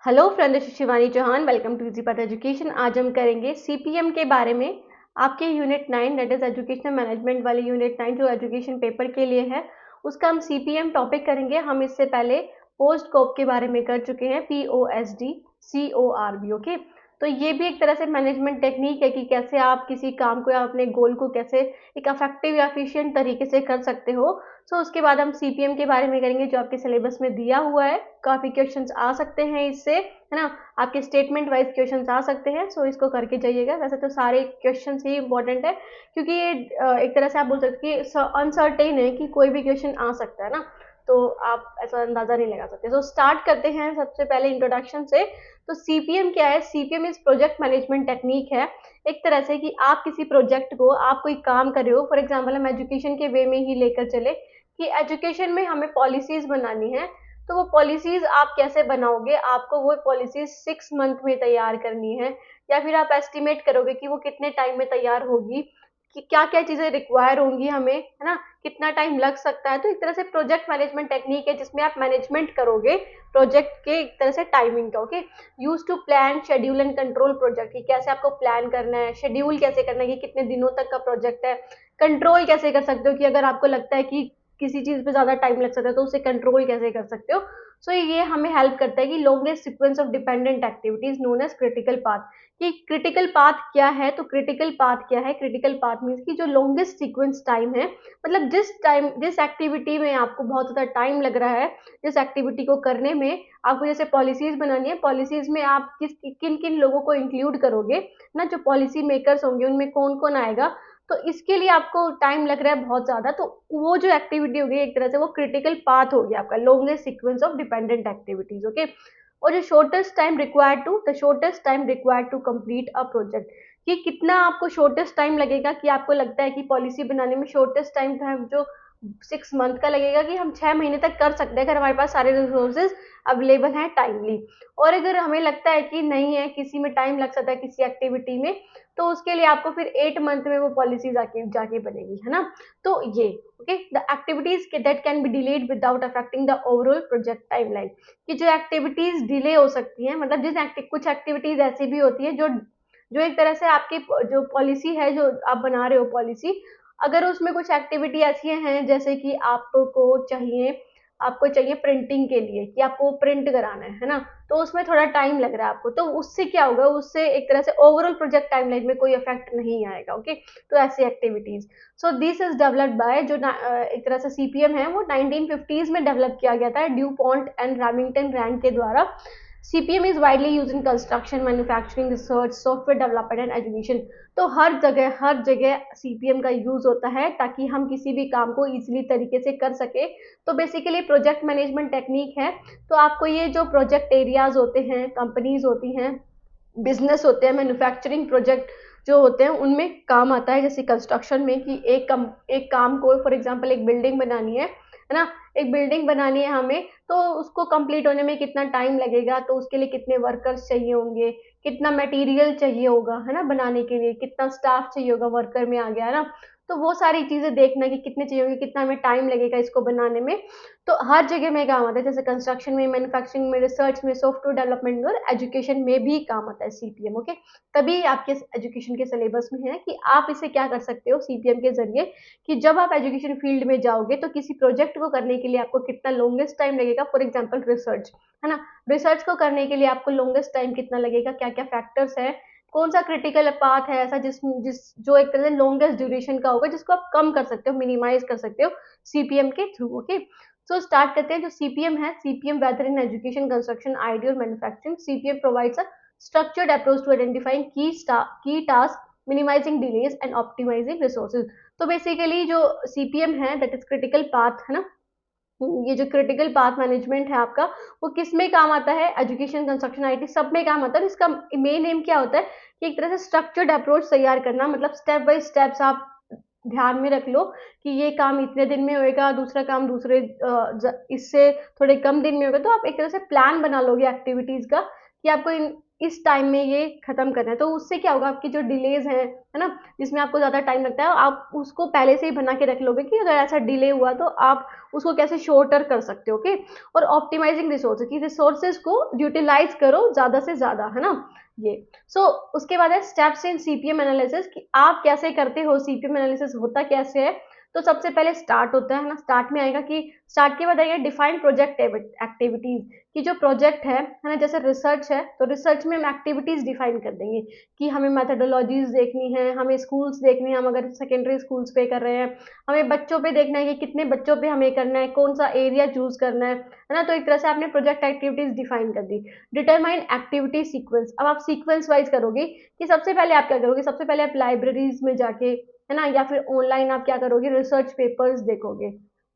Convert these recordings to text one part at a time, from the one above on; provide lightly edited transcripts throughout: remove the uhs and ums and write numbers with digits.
Hello friend, this is Shivani Chauhan. Welcome to easy path education. आज हम करेंगे सीपीएम के बारे में। आपके unit 9 that is educational management वाले यूनिट 9 जो एजुकेशन पेपर के लिए है, उसका हम सीपीएम टॉपिक करेंगे। हम इससे पहले पोस्ट कोप के बारे में कर चुके हैं, POSD CORB। ओके, तो ये भी एक तरह से मैनेजमेंट टेक्निक है कि कैसे आप किसी काम को या अपने गोल को कैसे एक अफेक्टिव या एफिशिएंट तरीके से कर सकते हो। सो उसके बाद हम सीपीएम के बारे में करेंगे जो आपके सिलेबस में दिया हुआ है। काफ़ी क्वेश्चंस आ सकते हैं इससे, है ना। आपके स्टेटमेंट वाइज क्वेश्चंस आ सकते हैं, सो इसको करके जाइएगा। वैसे तो सारे क्वेश्चंस ही इंपॉर्टेंट है, क्योंकि ये एक तरह से आप बोल सकते हैं कि अनसर्टेन है कि कोई भी क्वेश्चन आ सकता है ना, तो आप ऐसा अंदाजा नहीं लगा सकते। सो स्टार्ट करते हैं सबसे पहले इंट्रोडक्शन से। तो सीपीएम क्या है? CPM is project management technique है, एक तरह से कि आप किसी प्रोजेक्ट को, आप कोई काम कर रहे हो। फॉर एग्जाम्पल हम एजुकेशन के वे में ही लेकर चले कि एजुकेशन में हमें पॉलिसीज बनानी है। तो वो पॉलिसीज आप कैसे बनाओगे? आपको वो पॉलिसीज 6 मंथ में तैयार करनी है, या फिर आप एस्टिमेट करोगे कि वो कितने टाइम में तैयार होगी, कि क्या क्या चीजें रिक्वायर होंगी हमें, है ना, कितना टाइम लग सकता है। तो एक तरह से प्रोजेक्ट मैनेजमेंट टेक्निक है जिसमें आप मैनेजमेंट करोगे प्रोजेक्ट के एक तरह से टाइमिंग का। Okay, use to plan schedule and control project, कि कैसे आपको प्लान करना है, शेड्यूल कैसे करना है कि कितने दिनों तक का प्रोजेक्ट है, कंट्रोल कैसे कर सकते हो कि अगर आपको लगता है कि किसी चीज पे ज्यादा टाइम लग सकता है तो उसे कंट्रोल कैसे कर सकते हो। सो ये हमें हेल्प करता है कि longest sequence of dependent activities known as critical path. कि क्रिटिकल पाथ क्या है? तो क्रिटिकल पाथ क्या है? क्रिटिकल पाथ मीन्स कि जो लॉन्गेस्ट सीक्वेंस टाइम है, मतलब जिस एक्टिविटी में आपको बहुत ज्यादा टाइम लग रहा है, जिस एक्टिविटी को करने में आपको, जैसे पॉलिसीज बनानी है, पॉलिसीज में आप किन किन लोगों को इंक्लूड करोगे ना, जो पॉलिसी मेकर्स होंगे उनमें कौन कौन आएगा, तो इसके लिए आपको टाइम लग रहा है बहुत ज्यादा। तो वो जो एक्टिविटी होगी एक तरह से वो क्रिटिकल पाथ हो गया आपका, longest sequence of dependent activities. Okay, और जो shortest time required to complete a project, कि कितना आपको शॉर्टेस्ट टाइम लगेगा, कि आपको लगता है कि पॉलिसी बनाने में शॉर्टेस्ट टाइम था जो 6 मंथ का लगेगा, कि हम 6 महीने तक कर सकते हैं अगर हमारे पास सारे रिसोर्सेज अवेलेबल हैं टाइमली। और अगर हमें लगता है कि नहीं है, किसी में टाइम लग सकता है किसी एक्टिविटी में, तो उसके लिए आपको फिर 8 मंथ में वो पॉलिसी जाके जाके बनेगी, है ना। तो ये okay, the activities that can be delayed without affecting the overall project timeline, कि जो एक्टिविटीज डिले हो सकती हैं, मतलब कुछ एक्टिविटीज ऐसी भी होती है जो जो एक तरह से आपकी जो पॉलिसी है, जो आप बना रहे हो पॉलिसी, अगर उसमें कुछ एक्टिविटी ऐसी हैं जैसे कि आपको चाहिए प्रिंटिंग के लिए, कि आपको प्रिंट कराना है ना, तो उसमें थोड़ा टाइम लग रहा है आपको, तो उससे क्या होगा, उससे एक तरह से ओवरऑल प्रोजेक्ट टाइमलाइन में कोई इफेक्ट नहीं आएगा। ओके, तो ऐसी activities. So this is developed by, जो एक तरह से सीपीएम है वो 1950s में डेवलप किया गया था ड्यू पॉन्ट एंड रैमिंगटन रैंड के द्वारा। CPM is widely use in construction, manufacturing, research, software development and education. तो हर जगह सीपीएम का यूज होता है ताकि हम किसी भी काम को इजीली तरीके से कर सके। तो बेसिकली प्रोजेक्ट मैनेजमेंट टेक्निक है। तो आपको ये जो प्रोजेक्ट एरियाज होते हैं, कंपनीज होती हैं, बिजनेस होते हैं, मैन्युफैक्चरिंग प्रोजेक्ट जो होते हैं उनमें काम आता है। जैसे कंस्ट्रक्शन में कि एक काम को, फॉर एग्जांपल एक बिल्डिंग बनानी है ना, एक बिल्डिंग बनानी है हमें, तो उसको कंप्लीट होने में कितना टाइम लगेगा, तो उसके लिए कितने वर्कर्स चाहिए होंगे, कितना मटेरियल चाहिए होगा, है ना, बनाने के लिए कितना स्टाफ चाहिए होगा, वर्कर में आ गया, है ना। तो वो सारी चीजें देखना कि कितने चाहिए होंगे, कितना हमें टाइम लगेगा इसको बनाने में। तो हर जगह में काम आता है, जैसे कंस्ट्रक्शन में, मैन्युफैक्चरिंग में, रिसर्च में, सॉफ्टवेयर डेवलपमेंट में और एजुकेशन में भी काम आता है सीपीएम। ओके, तभी आपके एजुकेशन के सिलेबस में है कि आप इसे क्या कर सकते हो सीपीएम के जरिए, कि जब आप एजुकेशन फील्ड में जाओगे तो किसी प्रोजेक्ट को करने के लिए आपको कितना लॉन्गेस्ट टाइम लगेगा। फॉर एग्जाम्पल रिसर्च, है ना, रिसर्च को करने के लिए आपको लॉन्गेस्ट टाइम कितना लगेगा, क्या क्या फैक्टर्स है, कौन सा क्रिटिकल पाथ है ऐसा जिस जो एक तरह से लॉन्गेस्ट ड्यूरेशन का होगा, जिसको आप कम कर सकते हो, मिनिमाइज कर सकते हो सीपीएम के थ्रू। ओके, सो स्टार्ट करते हैं। जो सीपीएम है, CPM whether in education, construction, IT और manufacturing, CPM provides a structured approach to identifying key tasks, minimizing delays and optimizing resources। तो बेसिकली जो सीपीएम है दैट इज क्रिटिकल पाथ, है ना, ये जो क्रिटिकल पाथ मैनेजमेंट है आपका, वो किस में काम आता है? एजुकेशन, कंस्ट्रक्शन, आईटी सब में काम आता है। इसका मेन एम क्या होता है कि एक तरह से स्ट्रक्चर्ड अप्रोच तैयार करना, मतलब स्टेप बाय स्टेप्स आप ध्यान में रख लो कि ये काम इतने दिन में होएगा, दूसरा काम इससे थोड़े कम दिन में होगा। तो आप एक तरह से प्लान बना लोगे एक्टिविटीज का, कि आपको इस टाइम में ये खत्म करना है। तो उससे क्या होगा, आपकी जो डिलेज है ना, जिसमें आपको ज़्यादा टाइम लगता है, आप उसको पहले से ही बना के रख लोगे कि अगर ऐसा डिले हुआ तो आप उसको कैसे शॉर्टर कर सकते हो। ओके, और ऑप्टिमाइजिंग रिसोर्सेज की रिसोर्सेज को यूटिलाइज करो ज़्यादा से ज़्यादा, है ना ये। उसके बाद है स्टेप्स इन सीपीएम एनालिसिस, कि आप कैसे करते हो, सीपीएम एनालिसिस होता कैसे है। तो सबसे पहले स्टार्ट होता है ना, स्टार्ट में आएगा कि स्टार्ट के बाद आएगा डिफाइन प्रोजेक्ट एक्टिविटीज, कि जो प्रोजेक्ट है ना, जैसे रिसर्च है तो रिसर्च में हम एक्टिविटीज डिफाइन कर देंगे कि हमें मेथडोलॉजीज देखनी है, हमें स्कूल्स देखनी है, हम अगर सेकेंडरी स्कूल्स पे कर रहे हैं, हमें बच्चों पे देखना है कि कितने बच्चों पे हमें करना है, कौन सा एरिया चूज करना है ना। तो एक तरह से आपने प्रोजेक्ट एक्टिविटीज डिफाइन कर दी। डिटरमाइन एक्टिविटी सीक्वेंस, अब आप सीक्वेंस वाइज करोगे कि सबसे पहले आप क्या करोगे, सबसे पहले आप लाइब्रेरीज में जाके, है ना, या फिर ऑनलाइन आप क्या करोगे, रिसर्च पेपर्स देखोगे,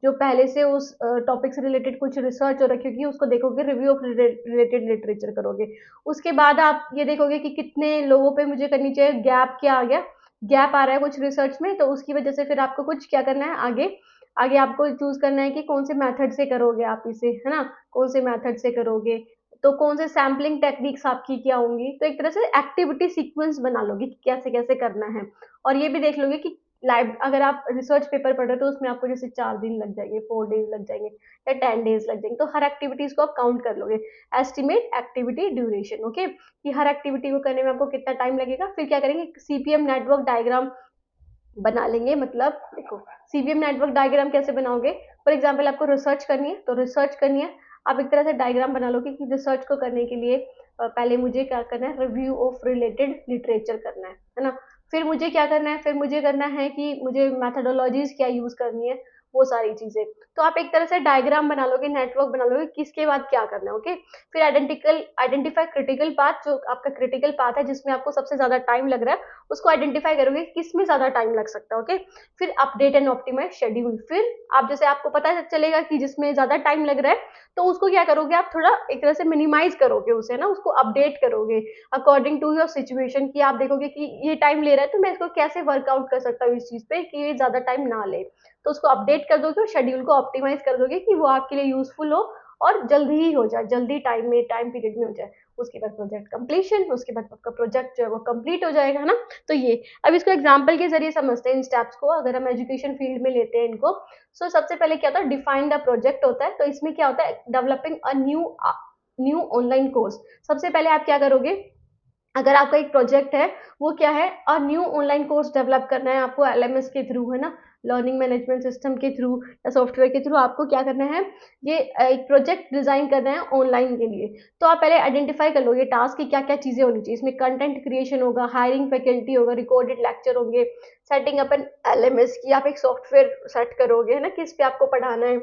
जो पहले से उस टॉपिक से रिलेटेड कुछ रिसर्च हो रखी होगी उसको देखोगे, रिव्यू ऑफ रिलेटेड लिटरेचर करोगे। उसके बाद आप ये देखोगे कि कितने लोगों पे मुझे करनी चाहिए, गैप क्या आ गया, गैप आ रहा है कुछ रिसर्च में, तो उसकी वजह से फिर आपको कुछ क्या करना है, आगे आगे आपको चूज करना है कि कौन से मेथड से करोगे आप इसे, है ना, कौन से मेथड से करोगे, तो कौन से सैम्पलिंग टेक्निक्स आपकी क्या होंगी। तो एक तरह से एक्टिविटी सीक्वेंस बना लोगे कि कैसे कैसे करना है। और ये भी देख लोगे कि लाइव अगर आप रिसर्च पेपर पढ़ रहे हो तो उसमें आपको जैसे 4 दिन लग जाएंगे, 4 डेज लग जाएंगे, या 10 डेज लग जाएंगे, तो हर एक्टिविटीज को आप काउंट कर लोगे। एस्टिमेट एक्टिविटी ड्यूरेशन, ओके, कि हर एक्टिविटी को करने में आपको कितना टाइम लगेगा। फिर क्या करेंगे, सीपीएम नेटवर्क डायग्राम बना लेंगे। मतलब देखो, सीपीएम नेटवर्क डायग्राम कैसे बनाओगे, फॉर एग्जाम्पल आपको रिसर्च करनी है, तो रिसर्च करनी है, आप एक तरह से डायग्राम बना लोगे कि रिसर्च को करने के लिए पहले मुझे क्या करना है, रिव्यू ऑफ रिलेटेड लिटरेचर करना है ना। फिर मुझे क्या करना है, फिर मुझे करना है कि मुझे मैथडोलॉजीज क्या यूज करनी है, वो सारी चीजें। तो आप एक तरह से डायग्राम बना लोगे, नेटवर्क बना लोगे, किसके बाद क्या करना है। ओके, फिर आइडेंटिफाई क्रिटिकल पाथ, जो आपका क्रिटिकल पाथ है जिसमें आपको सबसे ज्यादा टाइम लग रहा है, उसको आइडेंटिफाई करोगे किसमें ज्यादा टाइम लग सकता है। ओके, फिर अपडेट एंड ऑप्टिमाइज शेड्यूल, फिर आप जैसे आपको पता चलेगा कि जिसमें ज्यादा टाइम लग रहा है, तो उसको क्या करोगे, आप थोड़ा एक तरह से मिनिमाइज करोगे उसे ना, उसको अपडेट करोगे अकॉर्डिंग टू योर सिचुएशन, कि आप देखोगे कि ये टाइम ले रहा है तो मैं इसको कैसे वर्कआउट कर सकता हूँ इस चीज पे कि ये ज्यादा टाइम ना ले। तो उसको अपडेट कर दोगे और शेड्यूल को ऑप्टिमाइज कर दोगे कि वो आपके लिए यूजफुल हो और जल्दी ही हो जाए, जल्दी टाइम पीरियड में हो जाए। उसके बाद प्रोजेक्ट कंप्लीशन, उसके बाद आपका प्रोजेक्ट जो है वो कंप्लीट हो जाएगा, है ना। तो ये, अब इसको एग्जांपल के जरिए समझते हैं इन स्टेप्स को, अगर हम एजुकेशन फील्ड में लेते हैं इनको। सबसे पहले क्या होता है, डिफाइन द प्रोजेक्ट होता है। तो इसमें क्या होता है, developing a new online course. सबसे पहले आप क्या करोगे, अगर आपका एक प्रोजेक्ट है, वो क्या है, a new online course develop करना है आपको एलएमएस के थ्रू, है ना, लर्निंग मैनेजमेंट सिस्टम के थ्रू या सॉफ्टवेयर के थ्रू आपको क्या करना है, ये एक प्रोजेक्ट डिजाइन करना है ऑनलाइन के लिए। तो आप पहले आइडेंटिफाई कर लो ये टास्क की क्या क्या चीजें होनी चाहिए। इसमें कंटेंट क्रिएशन होगा, हायरिंग फैकल्टी होगा, रिकॉर्डेड लेक्चर होंगे, सेटिंग अप एन एलएमएस की, आप एक सॉफ्टवेयर सेट करोगे, है ना, किस पे आपको पढ़ाना है,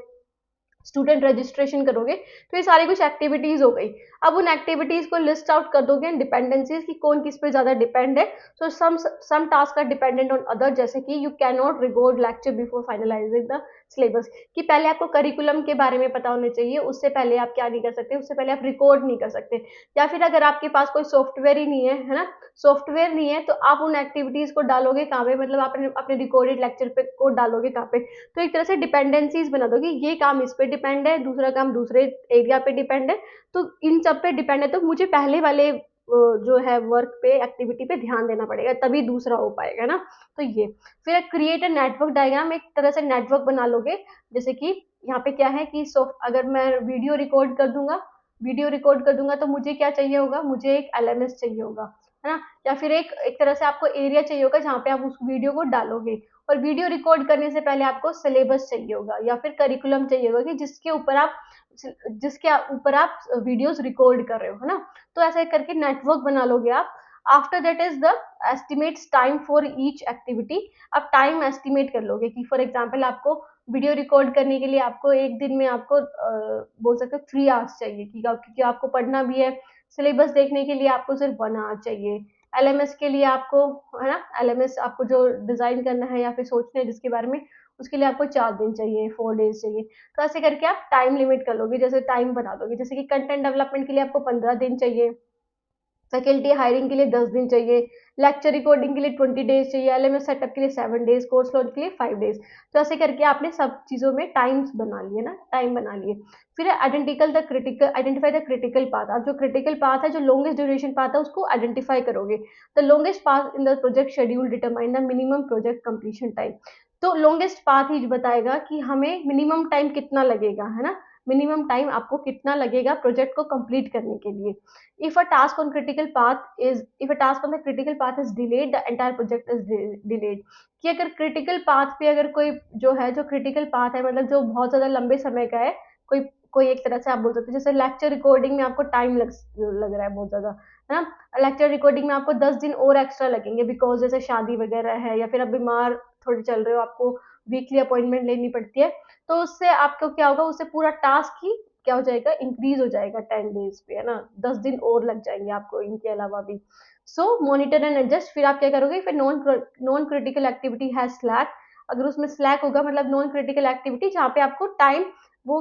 स्टूडेंट रजिस्ट्रेशन करोगे। तो ये सारी कुछ एक्टिविटीज हो गई। अब उन एक्टिविटीज को लिस्ट आउट कर दोगे, डिपेंडेंसीज की कौन किस पे ज्यादा डिपेंड है। So some task are dependent on other, जैसे कि you can not record lecture before finalizing the syllabus, कि पहले आपको करिकुलम के बारे में पता होना चाहिए, उससे पहले आप क्या नहीं कर सकते, उससे पहले आप रिकॉर्ड नहीं कर सकते। या फिर अगर आपके पास कोई सॉफ्टवेयर ही नहीं है ना, सॉफ्टवेयर नहीं है, तो आप उन एक्टिविटीज को डालोगे कहाँ पे, मतलब आप अपने रिकॉर्डेड लेक्चर पे को डालोगे कहाँ पे। तो एक तरह से डिपेंडेंसीज बना दो कि ये काम इस पे डिपेंड है, दूसरा काम दूसरे एरिया पे डिपेंड है, तो इन सब पे डिपेंड है, तो मुझे पहले वाले जो है वर्क पे एक्टिविटी पे ध्यान देना पड़ेगा, तभी दूसरा हो पाएगा ना। तो ये, फिर क्रिएट अ नेटवर्क डायग्राम, एक तरह से नेटवर्क बना लोगे। जैसे कि यहाँ पे क्या है कि अगर मैं वीडियो रिकॉर्ड कर दूंगा तो मुझे क्या चाहिए होगा, मुझे एक एलएमएस चाहिए होगा, है ना, या फिर एक एक तरह से आपको एरिया चाहिए होगा जहाँ पे आप उस वीडियो को डालोगे। और वीडियो रिकॉर्ड करने से पहले आपको सिलेबस चाहिए होगा या फिर करिकुलम चाहिए होगा कि जिसके ऊपर आप वीडियोस रिकॉर्ड कर रहे हो, है ना। तो ऐसे करके नेटवर्क बना लोगे आप। After that is the estimates time for each activity. आप टाइम एस्टिमेट कर लोगे कि फॉर एग्जाम्पल आपको वीडियो रिकॉर्ड करने के लिए आपको एक दिन में आपको बोल सकते हो 3 आवर्स चाहिए, क्योंकि आपको पढ़ना भी है। सिलेबस देखने के लिए आपको सिर्फ 1 आवर चाहिए। एलएमएस के लिए आपको, है ना, एलएमएस आपको जो डिजाइन करना है या फिर सोचना है जिसके बारे में, उसके लिए आपको 4 दिन चाहिए, 4 डेज चाहिए। तो ऐसे करके आप टाइम लिमिट कर लोगे, जैसे टाइम बना दोगे, जैसे कि कंटेंट डेवलपमेंट के लिए आपको 15 दिन चाहिए, फैकल्टी हायरिंग के लिए 10 दिन चाहिए, लेक्चर रिकॉर्डिंग के लिए 20 डेज चाहिए, एलएमएस सेटअप के लिए 7 डेज, कोर्स लॉन्च के लिए 5 डेज। तो ऐसे करके आपने सब चीज़ों में टाइम्स बना लिए ना, टाइम बना लिए। फिर आइडेंटिफाई द क्रिटिकल पाथ। आप जो क्रिटिकल पाथ है, जो लॉन्गेस्ट ड्यूरेशन पाथ है, उसको आइडेंटिफाई करोगे। The longest path in the project schedule determine the minimum project completion time. तो लॉन्गेस्ट पाथ ही बताएगा कि हमें मिनिमम टाइम कितना लगेगा, है ना, मिनिमम टाइम आपको कितना लगेगा प्रोजेक्ट को कंप्लीट करने के लिए। if a task on critical path is if a task on the critical path is delayed, the entire project is delayed। कि अगर क्रिटिकल पाथ पे अगर कोई जो है, जो क्रिटिकल पाथ है, मतलब जो बहुत ज्यादा लंबे समय का है, कोई कोई एक तरह से आप बोल सकते हैं, जैसे लेक्चर रिकॉर्डिंग में आपको टाइम लग रहा है बहुत ज्यादा, है ना, लेक्चर रिकॉर्डिंग में आपको 10 दिन और एक्स्ट्रा लगेंगे, बिकॉज जैसे शादी वगैरह है, या फिर आप बीमार थोड़े चल रहे हो, आपको वीकली अपॉइंटमेंट लेनी पड़ती है, तो उससे आपको क्या होगा, उससे पूरा टास्क ही क्या हो जाएगा, इंक्रीज हो जाएगा 10 डेज पे, है ना, 10 दिन और लग जाएंगे आपको इनके अलावा भी। So monitor and adjust. फिर आप क्या करोगे, फिर non critical activity has slack. अगर उसमें स्लैक होगा, मतलब नॉन क्रिटिकल एक्टिविटी जहाँ पे आपको टाइम, वो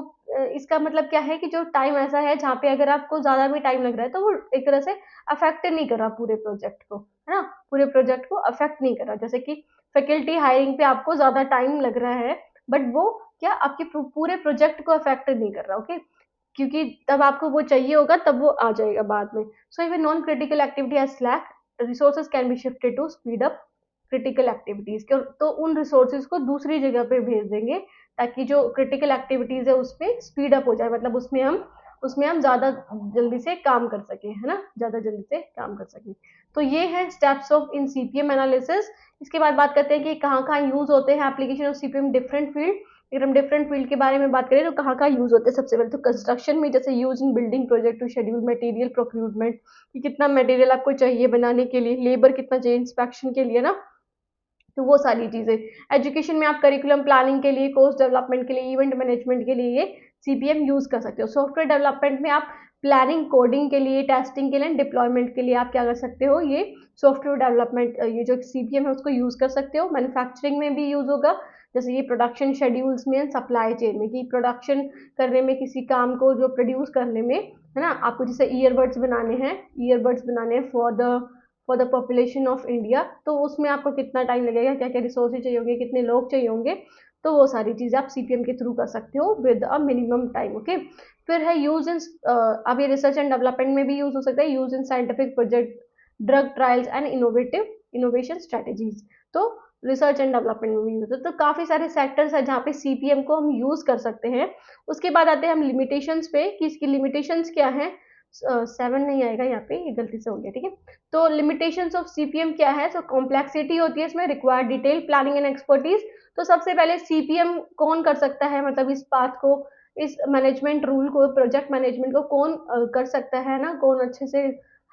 इसका मतलब क्या है कि जो टाइम ऐसा है जहाँ पे अगर आपको ज्यादा भी टाइम लग रहा है, तो वो एक तरह से अफेक्ट नहीं कर रहा पूरे प्रोजेक्ट को, है ना, पूरे प्रोजेक्ट को अफेक्ट नहीं कर रहा। जैसे कि फैकल्टी हायरिंग पे आपको ज्यादा टाइम लग रहा है, बट वो क्या आपके पूरे प्रोजेक्ट को अफेक्ट नहीं कर रहा, ओके, क्योंकि तब आपको वो चाहिए होगा, तब वो आ जाएगा बाद में। So if non critical activity has slack, resources can be shifted to speed up critical activities. तो उन रिसोर्सेज को दूसरी जगह पे भेज देंगे, ताकि जो क्रिटिकल एक्टिविटीज है उसमें स्पीड अप हो जाए, मतलब उसमें हम ज्यादा जल्दी से काम कर सकें, है ना, ज्यादा जल्दी से काम कर सकें। तो ये है steps of in CPM analysis. इसके बाद बात करते हैं कि कहाँ कहाँ यूज होते हैं application of CPM different field. अगर हम डिफरेंट फील्ड के बारे में बात करें तो कहाँ कहाँ यूज होते हैं, सबसे पहले तो कंस्ट्रक्शन में, जैसे use in building project to schedule material procurement, कि कितना मटेरियल आपको चाहिए बनाने के लिए, लेबर कितना चाहिए इंस्पेक्शन के लिए ना, तो वो सारी चीजें। एजुकेशन में आप करिकुलम प्लानिंग के लिए, कोर्स डेवलपमेंट के लिए, इवेंट मैनेजमेंट के लिए ये सीपीएम यूज कर सकते हो। सॉफ्टवेयर डेवलपमेंट में आप प्लानिंग, कोडिंग के लिए, टेस्टिंग के लिए, डिप्लॉयमेंट के लिए आप क्या कर सकते हो, ये सॉफ्टवेयर डेवलपमेंट, ये जो सीपीएम है उसको यूज कर सकते हो। मैन्युफैक्चरिंग में भी यूज होगा, जैसे ये प्रोडक्शन शेड्यूल्स में, सप्लाई चेन में, कि प्रोडक्शन करने में, किसी काम को जो प्रोड्यूस करने में, है ना, आपको जैसे ईयरबड्स बनाने हैं for the population of India, तो उसमें आपको कितना टाइम लगेगा, क्या क्या रिसोर्सेज चाहिए होंगे, कितने लोग चाहिए होंगे, तो वो सारी चीजें आप सीपीएम के थ्रू कर सकते हो with a minimum time, okay. फिर है यूज इन, अब ये रिसर्च एंड डेवलपमेंट में भी यूज हो सकता है, use in scientific project, drug trials and innovation strategies. तो रिसर्च एंड डेवलपमेंट में भी यूज होता है। तो काफी सारे सेक्टर्स है जहाँ पे सीपीएम को हम यूज कर सकते हैं। उसके बाद आते हैं हम लिमिटेशंस पे, कि इसकी लिमिटेशंस क्या है। 7 नहीं आएगा यहाँ पे, ये गलती से हो गया, ठीक है। तो लिमिटेशंस ऑफ सीपीएम क्या है, सो कॉम्प्लेक्सिटी होती है इसमें, required detail planning and expertise. तो सबसे पहले सीपीएम कौन कर सकता है, मतलब इस पाथ को, इस मैनेजमेंट रूल को, प्रोजेक्ट मैनेजमेंट को कौन कर सकता है ना, कौन अच्छे से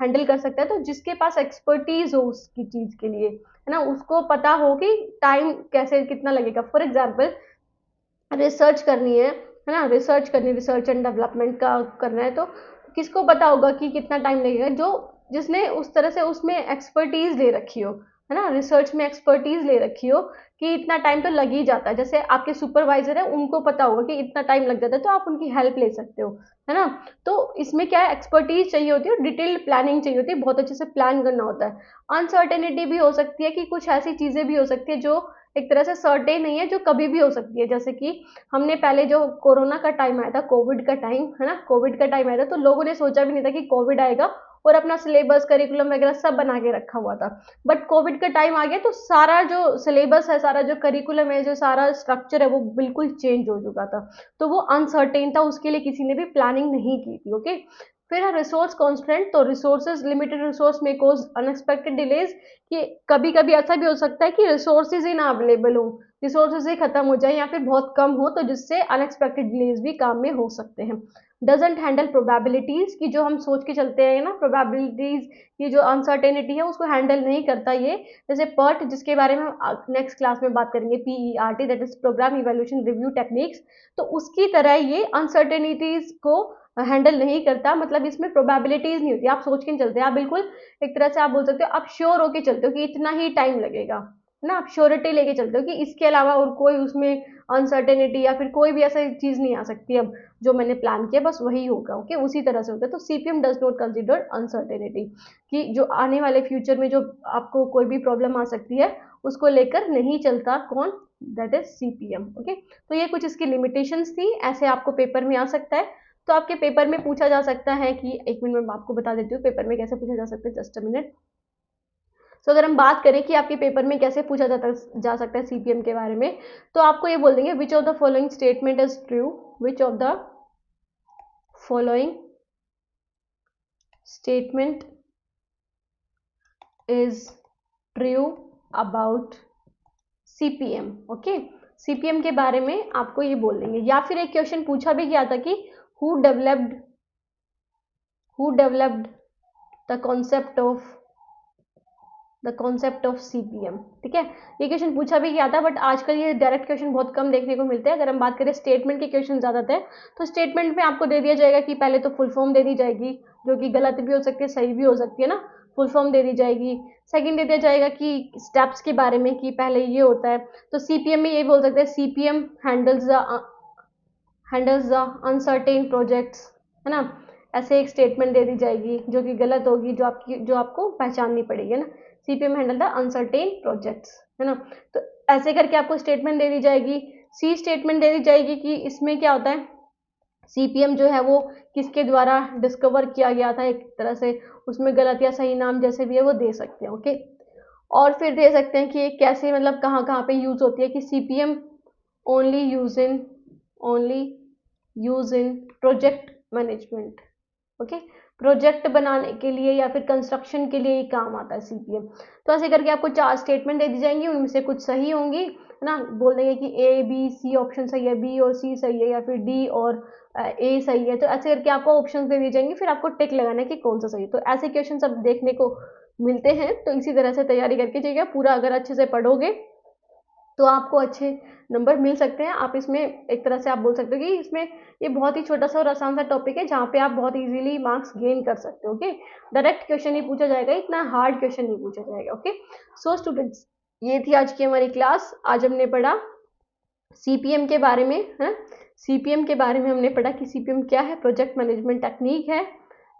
हैंडल कर सकता है, तो जिसके पास एक्सपर्टीज हो उसकी चीज के लिए, है ना, उसको पता हो कि टाइम कैसे कितना लगेगा। फॉर एग्जाम्पल रिसर्च करनी है ना, रिसर्च एंड डेवलपमेंट का करना है, तो किसको पता होगा कि कितना टाइम लगेगा, जो जिसने उस तरह से उसमें एक्सपर्टीज ले रखी हो, है ना, रिसर्च में एक्सपर्टीज ले रखी हो, कि इतना टाइम तो लग ही जाता है। जैसे आपके सुपरवाइजर है, उनको पता होगा कि इतना टाइम लग जाता है, तो आप उनकी हेल्प ले सकते हो, है ना। तो इसमें क्या है, एक्सपर्टीज चाहिए होती है, डिटेल्ड प्लानिंग चाहिए होती है, बहुत अच्छे से प्लान करना होता है। अनसर्टेनिटी भी हो सकती है, कि कुछ ऐसी चीजें भी हो सकती है जो एक तरह से सर्टेन नहीं है, जो कभी भी हो सकती है। जैसे कि हमने पहले जो कोरोना का टाइम आया था, कोविड का टाइम, है ना, कोविड का टाइम आया था, तो लोगों ने सोचा भी नहीं था कि कोविड आएगा, और अपना सिलेबस, करिकुलम वगैरह सब बना के रखा हुआ था। बट कोविड का टाइम आ गया, तो सारा जो सिलेबस है, सारा जो करिकुलम है, जो सारा स्ट्रक्चर है, वो बिल्कुल चेंज हो चुका था। तो वो अनसर्टेन था, उसके लिए किसी ने भी प्लानिंग नहीं की थी, ओके। फिर है रिसोर्स कॉन्स्टेंट। तो रिसोर्सेज, लिमिटेड रिसोर्स में कोज अनएक्सपेक्टेड डिलेज, कि कभी कभी ऐसा भी हो सकता है कि रिसोर्सेज ही ना अवेलेबल हो, रिसोर्सेज ही खत्म हो जाए, या फिर बहुत कम हो, तो जिससे अनएक्सपेक्टेड डिलेज भी काम में हो सकते हैं। डजेंट हैंडल प्रोबेबिलिटीज, की जो हम सोच के चलते हैं ना, प्रोबेबिलिटीज, ये जो अनसर्टेनिटी है उसको हैंडल नहीं करता ये। जैसे पर्ट, जिसके बारे में हम नेक्स्ट क्लास में बात करेंगे, PERT, that is program evaluation review techniques. तो उसकी तरह ये अनसर्टेनिटीज को हैंडल नहीं करता, मतलब इसमें प्रोबेबिलिटीज नहीं होती, आप सोच के नहीं चलते, आप बिल्कुल एक तरह से आप बोल सकते हो, आप श्योर होके चलते हो कि इतना ही टाइम लगेगा, है ना, आप श्योरिटी लेके चलते हो कि इसके अलावा और कोई उसमें अनसर्टेनिटी या फिर कोई भी ऐसा चीज़ नहीं आ सकती, अब जो मैंने प्लान किया बस वही होगा। ओके, उसी तरह से होता है। तो CPM does not consider uncertainty, कि जो आने वाले फ्यूचर में जो आपको कोई भी प्रॉब्लम आ सकती है उसको लेकर नहीं चलता। कौन? That is CPM. ओके, तो ये कुछ इसकी लिमिटेशंस थी, ऐसे आपको पेपर में आ सकता है। तो आपके पेपर में पूछा जा सकता है कि, एक मिनट में आपको बता देती हूँ पेपर में कैसे पूछा जा सकता है, जस्ट अ मिनट। सो अगर हम बात करें कि आपके पेपर में कैसे पूछा जा सकता है सीपीएम के बारे में, तो आपको ये बोल देंगे which of the following statement is true, which of the following statement is true about CPM. Okay, CPM के बारे में आपको ये बोल देंगे। या फिर एक क्वेश्चन पूछा भी गया था कि who developed the concept of CPM. ठीक है, ये क्वेश्चन पूछा भी गया था, बट आजकल ये डायरेक्ट क्वेश्चन बहुत कम देखने को मिलते हैं। अगर हम बात करें स्टेटमेंट के क्वेश्चन ज़्यादा थे, तो स्टेटमेंट में आपको दे दिया जाएगा कि पहले तो फुल फॉर्म दे दी जाएगी, जो कि गलत भी हो सकती है सही भी हो सकती है ना, फुल फॉर्म दे दी जाएगी। सेकंड दे दिया जाएगा कि स्टेप्स के बारे में, कि पहले ये होता है। तो सीपीएम में ये बोल सकते हैं CPM handles the uncertain projects, है ना। ऐसे एक स्टेटमेंट दे दी जाएगी जो कि गलत होगी, जो आपको पहचाननी पड़ेगी, है ना। CPM handle the uncertain projects, है ना। तो ऐसे करके आपको स्टेटमेंट दे दी जाएगी। सी स्टेटमेंट दे दी जाएगी कि इसमें क्या होता है, सीपीएम जो है वो किसके द्वारा डिस्कवर किया गया था, एक तरह से उसमें गलत या सही नाम जैसे भी है वो दे सकते हैं। ओके, और फिर दे सकते हैं कि कैसे, मतलब कहाँ कहाँ पे यूज होती है, कि CPM only use in project management. Okay, project बनाने के लिए या फिर कंस्ट्रक्शन के लिए ये काम आता है सीपीएम। तो ऐसे करके आपको 4 स्टेटमेंट दे दी जाएंगी, उनमें से कुछ सही होंगी, है ना। बोल देंगे कि ए बी सी ऑप्शन सही है, बी और सी सही है, या फिर डी और ए सही है। तो ऐसे करके आपको ऑप्शन दे दी जाएंगी, फिर आपको टिक लगाना है कि कौन सा सही है। तो ऐसे क्वेश्चन सब देखने को मिलते हैं, तो इसी तरह से तैयारी करके जाइएगा पूरा। अगर अच्छे से पढ़ोगे तो आपको अच्छे नंबर मिल सकते हैं। आप इसमें एक तरह से आप बोल सकते हो कि इसमें ये बहुत ही छोटा सा और आसान सा टॉपिक है, जहाँ पे आप बहुत इजीली मार्क्स गेन कर सकते हो। ओके, डायरेक्ट क्वेश्चन ही पूछा जाएगा, इतना हार्ड क्वेश्चन नहीं पूछा जाएगा। ओके, सो स्टूडेंट्स, ये थी आज की हमारी क्लास। आज हमने पढ़ा सीपीएम के बारे में, है। सीपीएम के बारे में हमने पढ़ा कि सीपीएम क्या है, प्रोजेक्ट मैनेजमेंट टेक्निक है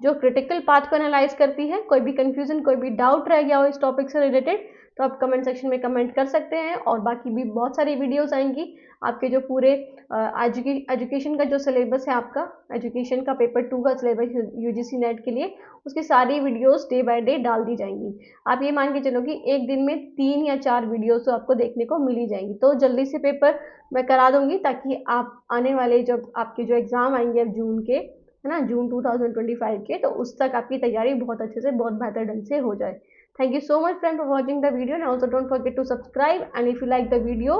जो क्रिटिकल पाथ को एनालाइज करती है। कोई भी कंफ्यूजन, कोई भी डाउट रह गया हो इस टॉपिक से रिलेटेड, तो आप कमेंट सेक्शन में कमेंट कर सकते हैं। और बाकी भी बहुत सारी वीडियोस आएंगी आपके जो पूरे एजुकेशन का जो सिलेबस है, आपका एजुकेशन का पेपर 2 का सिलेबस यूजीसी नेट के लिए, उसकी सारी वीडियोस डे बाय डे डाल दी जाएंगी। आप ये मान के चलो कि एक दिन में 3 या 4 वीडियोस तो आपको देखने को मिल ही जाएंगी। तो जल्दी से पेपर मैं करा दूंगी, ताकि आप आने वाले जब आपके जो एग्ज़ाम आएंगे अब जून के, है ना, जून 2025 के, तो उस तक आपकी तैयारी बहुत अच्छे से, बहुत बेहतर ढंग से हो जाए। Thank you so much friend for watching the video, and also don't forget to subscribe, and if you like the video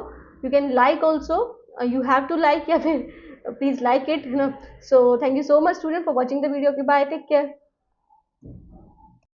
you can like also, you have to like, या फिर प्लीज लाइक इट, है ना। So thank you so much student for watching the video. Bye, take care.